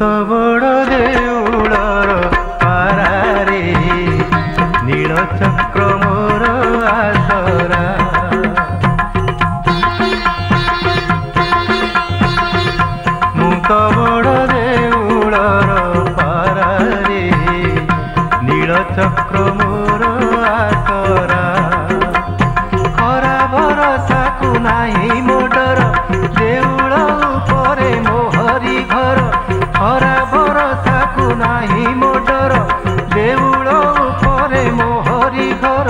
ତ ବଡ଼ ଦେଉଳର ପାରାରେ ନୀଳ ଚକ୍ର ମୋର ଆସରା। ମୁଁ ତ ବଡ଼ ଦେଉଳର ପାରାରେ ନୀଳ ଚକ୍ର ମୋର ଆସରା। ଖରା ଭରସାକୁ ନାହିଁ ମୋ ଡର, ଦେଉଳ ଉପରେ ମୋ ହରି ଘର। ଖରା ଭରସାକୁ ନାହିଁ ମୋ ଡର, ଦେଉଳ ଉପରେ ମୋ ହରି ଘର।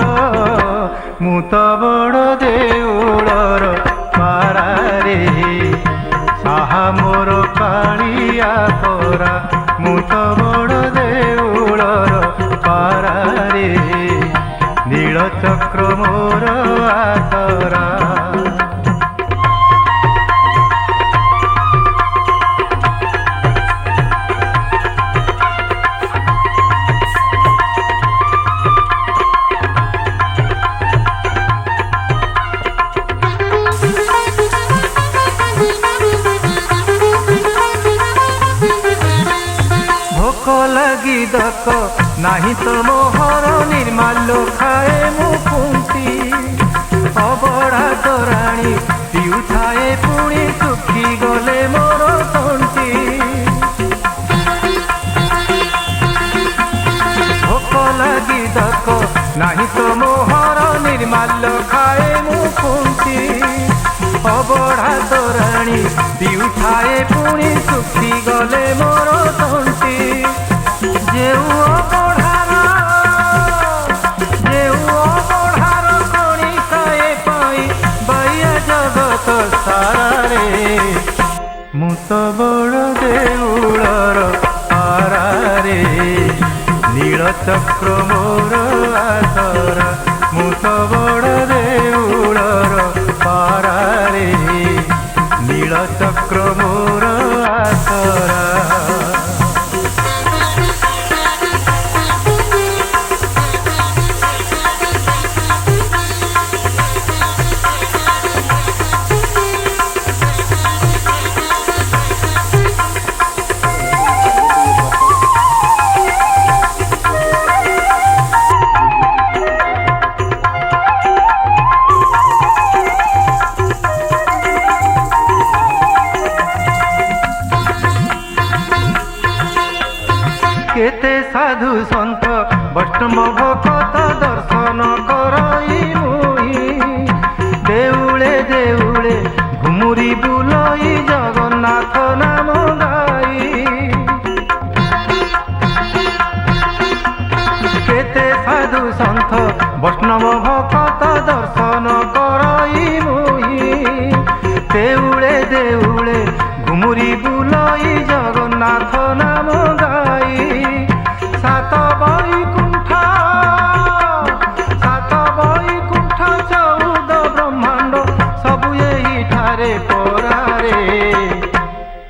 ମୁଁ ତ ବଡ଼ ଦେଉଳର ପାରାରେ ସାହା ମୋର କାଳିଆ ପରା। ମୁଁ ତ ବଡ଼ ଦେଉଳର ପାରାରେ ନୀଳ ଚକ୍ର ମୋର ଆସରା। ଭୋକ ଲାଗି ଦକ ନାହିଁ ତ ମୋହର, ନିର୍ମାଲ୍ୟ ଖାଏ ମୁଁ କୁନ୍ତି। ଅବଢ଼ା ତୋରାଣୀ ପିଉଥାଏ ପୁଣି ଶୁଖିଗଲେ ମୋର ତଣ୍ଟି। ଭୋକ ଲାଗି ଦକ ନାହିଁ ତ ମୋହର, ନିର୍ମାଲ୍ୟ ଖାଏ ମୁଁ କୁନ୍ତି। ଅବଢ଼ା ତୋରାଣୀ ପିଉଥାଏ ପୁଣି ଶୁଖିଗଲେ ମୋର ତଣ୍ଟି। ଯେଉଁ ଅବଢ଼ାର କଣିକାଏ ପାଇ ବାଇଆ ଜଗତ ସାରାରେ। ମୁଁ ତ ବଡ଼ ଦେଉଳର ପାରାରେ ନୀଳ ଚକ୍ର ମୋର ଆସରା। ମୁଁ ତ ବଡ଼ ଦେଉଳର ପାରାରେ ନୀଳ ଚକ୍ର ମୋର ଆସରା। केते साधु सन्त वैष्णव भक्त दर्शन करई मुई। देउळे देउळे घुमुरी बुलई जगन्नाथ नाम गाई। केते साधु सन्त वैष्णव भक्त दर्शन करई मुई। देउळे देउळे घुमुरी बुलई जगन्नाथ नाम गाई। सात बैकुंठ 14 ब्रह्मांड सबु एही ठारे परारे।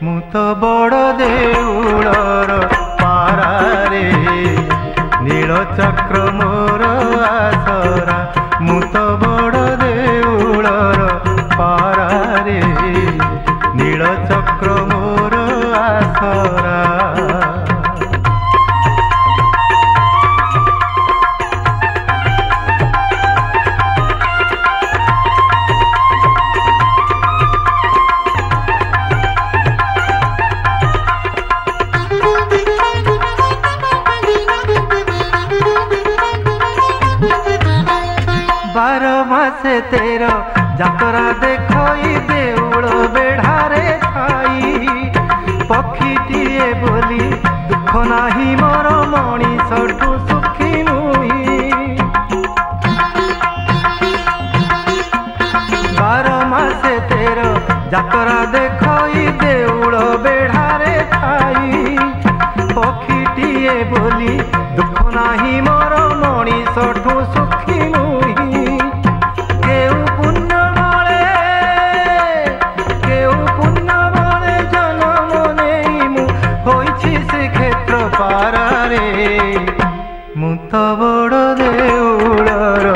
ମୁଁ ତ ବଡ଼ ଦେଉଳର ପାରାରେ ନୀଳ ଚକ୍ର ମୋର ଆସରା। ମୁଁ ତ ବଡ଼ ଦେଉଳର ପାରାରେ ନୀଳ ଚକ୍ର ମୋର ଆସରା। ବାର ମାସେ 13 ଯାତ୍ରା ଦେଖଇ ଦେଉଳ ବେଢ଼ାରେ ଥାଇ। ପକ୍ଷୀଟିଏ ବୋଲି ଦୁଃଖ ନାହିଁ ମୋର, ମଣିଷଠୁ ସୁଖୀ ନୁହିଁ। 12 ମାସେ 13 ଯାତ୍ରା ଦେଖଇ ଦେଉଳ ବେଢ଼ାରେ ଥାଇ। ପକ୍ଷୀଟିଏ ବୋଲି ଦୁଃଖ ନାହିଁ ମୋର, ମଣିଷଠୁ ସୁଖୀ ନୁହିଁ। କେଉଁ ପୁଣ୍ୟ ବଳେ ଜନ୍ମ ନେଇ ମୁଁ ହୋଇଛି ଶ୍ରୀକ୍ଷେତ୍ର ପାରାରେ। ମୁଁ ତ ବଡ଼ ଦେଉଳର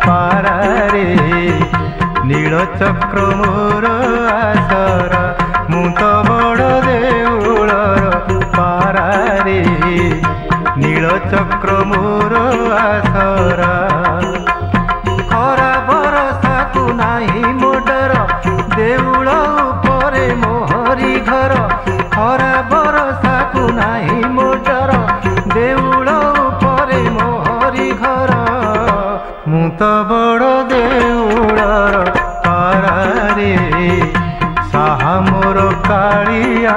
ପାରାରେ ନୀଳ ଚକ୍ର ମୋର ଆସରା। ମୁଁ ତ ବଡ଼ ଦେଉଳର देउल उपरे मोहरी घर खरा बरसा को नाही मोटर देउल उपरे मोहरी घर मु तो बड़ देउलर पारारे साहा मोर कालिया